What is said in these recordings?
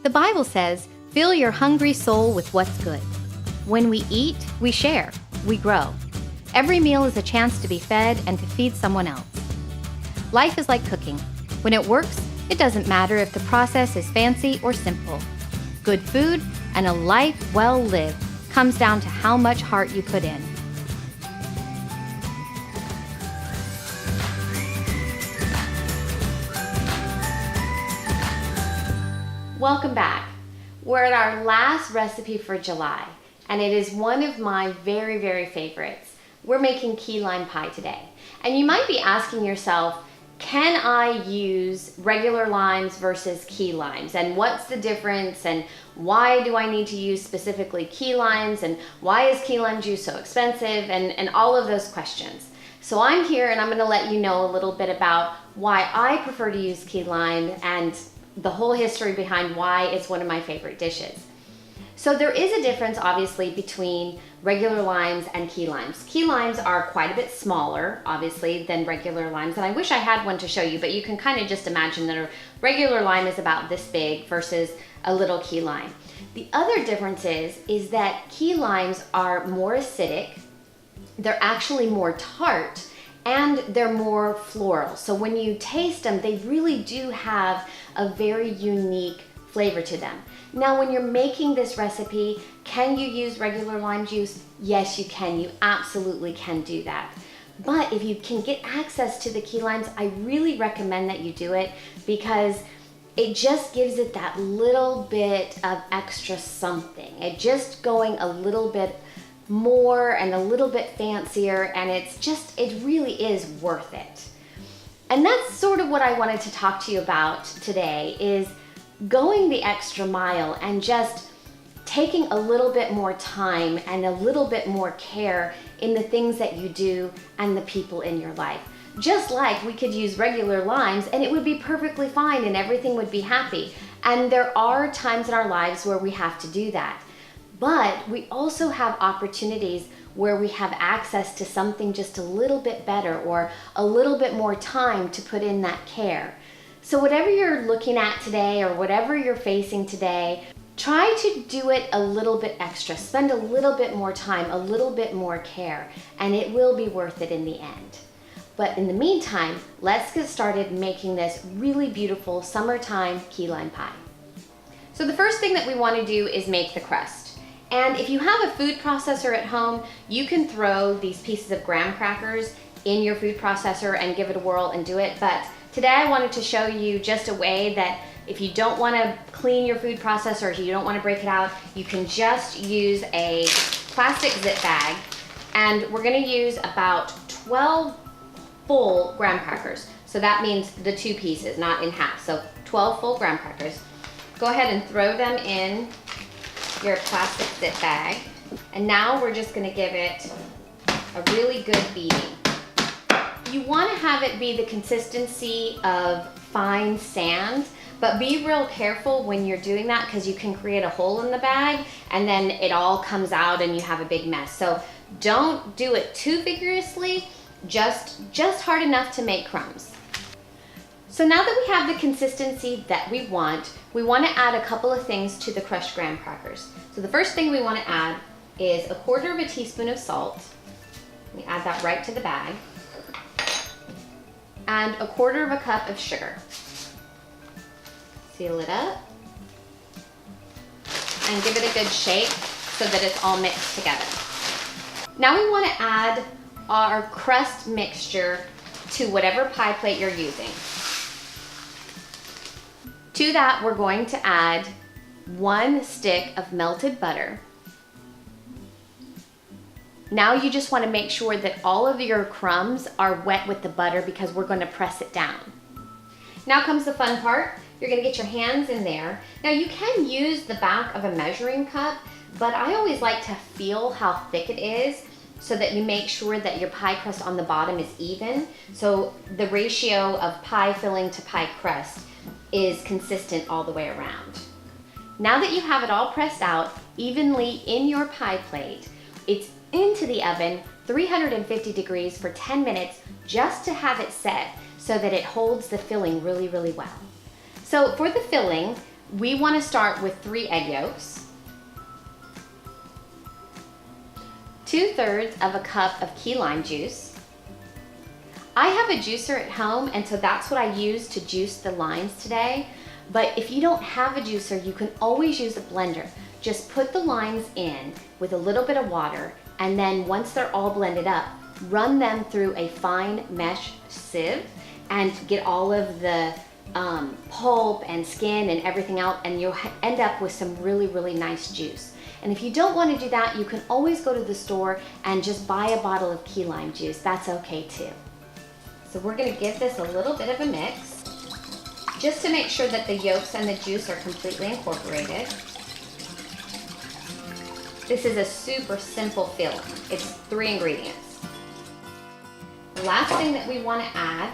The Bible says, "Fill your hungry soul with what's good." When we eat, we share, we grow. Every meal is a chance to be fed and to feed someone else. Life is like cooking. When it works, it doesn't matter if the process is fancy or simple. Good food and a life well lived comes down to how much heart you put in. Welcome back. We're at our last recipe for July, and it is one of my very, very favorites. We're making key lime pie today. And you might be asking yourself, can I use regular limes versus key limes? And what's the difference? And why do I need to use specifically key limes? And why is key lime juice so expensive? And all of those questions. So I'm here and I'm gonna let you know a little bit about why I prefer to use key lime and the whole history behind why it's one of my favorite dishes. So there is a difference, obviously, between regular limes and key limes. Key limes are quite a bit smaller, obviously, than regular limes. And I wish I had one to show you, but you can kind of just imagine that a regular lime is about this big versus a little key lime. The other difference is that key limes are more acidic, they're actually more tart, and they're more floral. So when you taste them, they really do have a very unique flavor to them. Now, when you're making this recipe, can you use regular lime juice? Yes, you can. You absolutely can do that. But if you can get access to the key limes, I really recommend that you do it because it just gives it that little bit of extra something. It just going a little bit more and a little bit fancier, and it really is worth it. And that's sort of what I wanted to talk to you about today, is going the extra mile and just taking a little bit more time and a little bit more care in the things that you do and the people in your life. Just like we could use regular limes and it would be perfectly fine and everything would be happy. And there are times in our lives where we have to do that. But we also have opportunities where we have access to something just a little bit better or a little bit more time to put in that care. So whatever you're looking at today or whatever you're facing today, try to do it a little bit extra. Spend a little bit more time, a little bit more care, and it will be worth it in the end. But in the meantime, let's get started making this really beautiful summertime key lime pie. So the first thing that we want to do is make the crust. And if you have a food processor at home, you can throw these pieces of graham crackers in your food processor and give it a whirl and do it. But today I wanted to show you just a way that if you don't want to clean your food processor, if you don't want to break it out, you can just use a plastic zip bag. And we're going to use about 12 full graham crackers. So that means the 2 pieces, not in half. So 12 full graham crackers. Go ahead and throw them in your plastic zip bag. And now we're just going to give it a really good beating. You want to have it be the consistency of fine sand, but be real careful when you're doing that because you can create a hole in the bag and then it all comes out and you have a big mess. So don't do it too vigorously, just hard enough to make crumbs. So now that we have the consistency that we want to add a couple of things to the crushed graham crackers. So the first thing we want to add is 1/4 teaspoon of salt. We add that right to the bag. And 1/4 cup of sugar. Seal it up. And give it a good shake so that it's all mixed together. Now we want to add our crust mixture to whatever pie plate you're using. To that, we're going to add 1 stick of melted butter. Now you just want to make sure that all of your crumbs are wet with the butter because we're going to press it down. Now comes the fun part. You're going to get your hands in there. Now you can use the back of a measuring cup, but I always like to feel how thick it is so that you make sure that your pie crust on the bottom is even. So the ratio of pie filling to pie crust is consistent all the way around. Now that you have it all pressed out evenly in your pie plate, it's into the oven 350 degrees for 10 minutes just to have it set so that it holds the filling really, really well. So for the filling, We want to start with 3 egg yolks, 2/3 of a cup of key lime juice. I have a juicer at home, and so that's what I use to juice the limes today. But if you don't have a juicer, you can always use a blender. Just put the limes in with a little bit of water, and then once they're all blended up, run them through a fine mesh sieve and get all of the pulp and skin and everything out, and you'll end up with some really, really nice juice. And if you don't want to do that, you can always go to the store and just buy a bottle of key lime juice. That's okay too. So we're going to give this a little bit of a mix, just to make sure that the yolks and the juice are completely incorporated. This is a super simple filling. It's 3 ingredients. The last thing that we want to add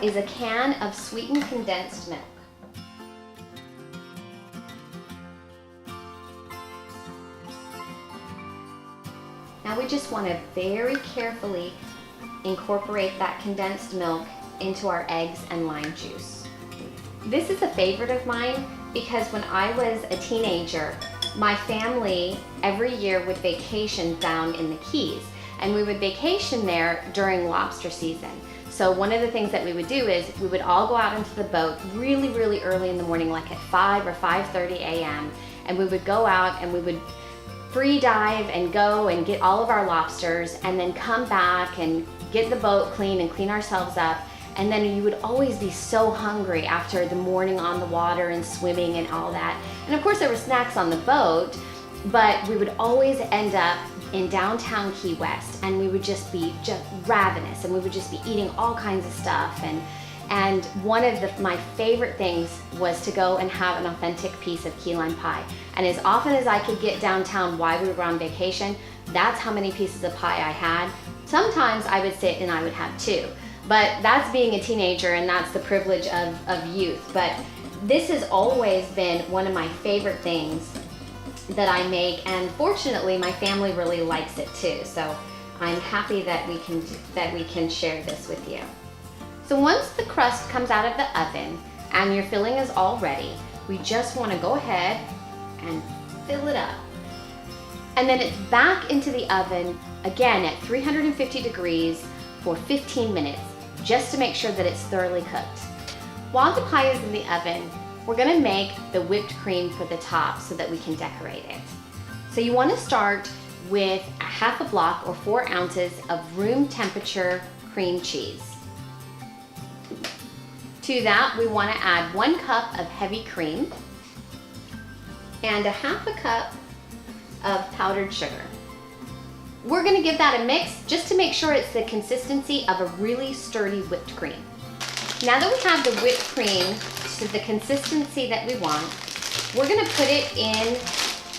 is a can of sweetened condensed milk. Now we just want to very carefully incorporate that condensed milk into our eggs and lime juice. This is a favorite of mine because when I was a teenager, my family every year would vacation down in the Keys, and we would vacation there during lobster season. So one of the things that we would do is we would all go out into the boat really, really early in the morning, like at 5 or 5:30 a.m. And we would go out and we would free dive and go and get all of our lobsters, and then come back and get the boat clean and clean ourselves up. And then you would always be so hungry after the morning on the water and swimming and all that. And of course there were snacks on the boat, but we would always end up in downtown Key West, and we would just be ravenous, and we would just be eating all kinds of stuff. And one of my favorite things was to go and have an authentic piece of key lime pie. And as often as I could get downtown while we were on vacation, that's how many pieces of pie I had. Sometimes I would sit and I would have 2. But that's being a teenager, and that's the privilege of youth. But this has always been one of my favorite things that I make, and fortunately my family really likes it too. So I'm happy that we can share this with you. So once the crust comes out of the oven and your filling is all ready, we just want to go ahead and fill it up. And then it's back into the oven again at 350 degrees for 15 minutes, just to make sure that it's thoroughly cooked. While the pie is in the oven, we're gonna make the whipped cream for the top so that we can decorate it. So you wanna start with a 1/2 block or 4 ounces of room temperature cream cheese. To that, we wanna add 1 cup of heavy cream and a 1/2 cup of powdered sugar. We're gonna give that a mix just to make sure it's the consistency of a really sturdy whipped cream. Now that we have the whipped cream to the consistency that we want, we're gonna put it in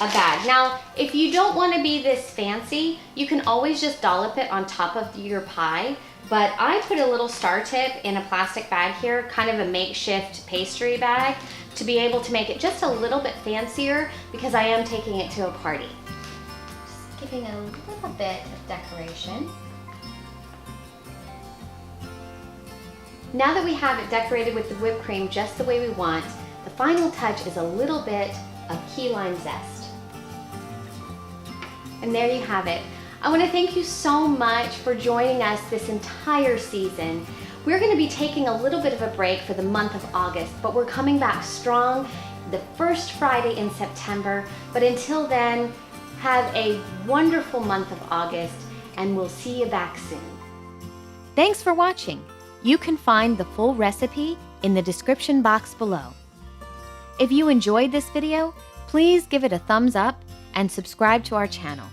a bag. Now, if you don't wanna be this fancy, you can always just dollop it on top of your pie, but I put a little star tip in a plastic bag here, kind of a makeshift pastry bag, to be able to make it just a little bit fancier because I am taking it to a party. Giving a little bit of decoration. Now that we have it decorated with the whipped cream just the way we want, the final touch is a little bit of key lime zest. And there you have it. I want to thank you so much for joining us this entire season. We're going to be taking a little bit of a break for the month of August, but we're coming back strong the first Friday in September. But until then, have a wonderful month of August, and we'll see you back soon. Thanks for watching. You can find the full recipe in the description box below. If you enjoyed this video, please give it a thumbs up and subscribe to our channel.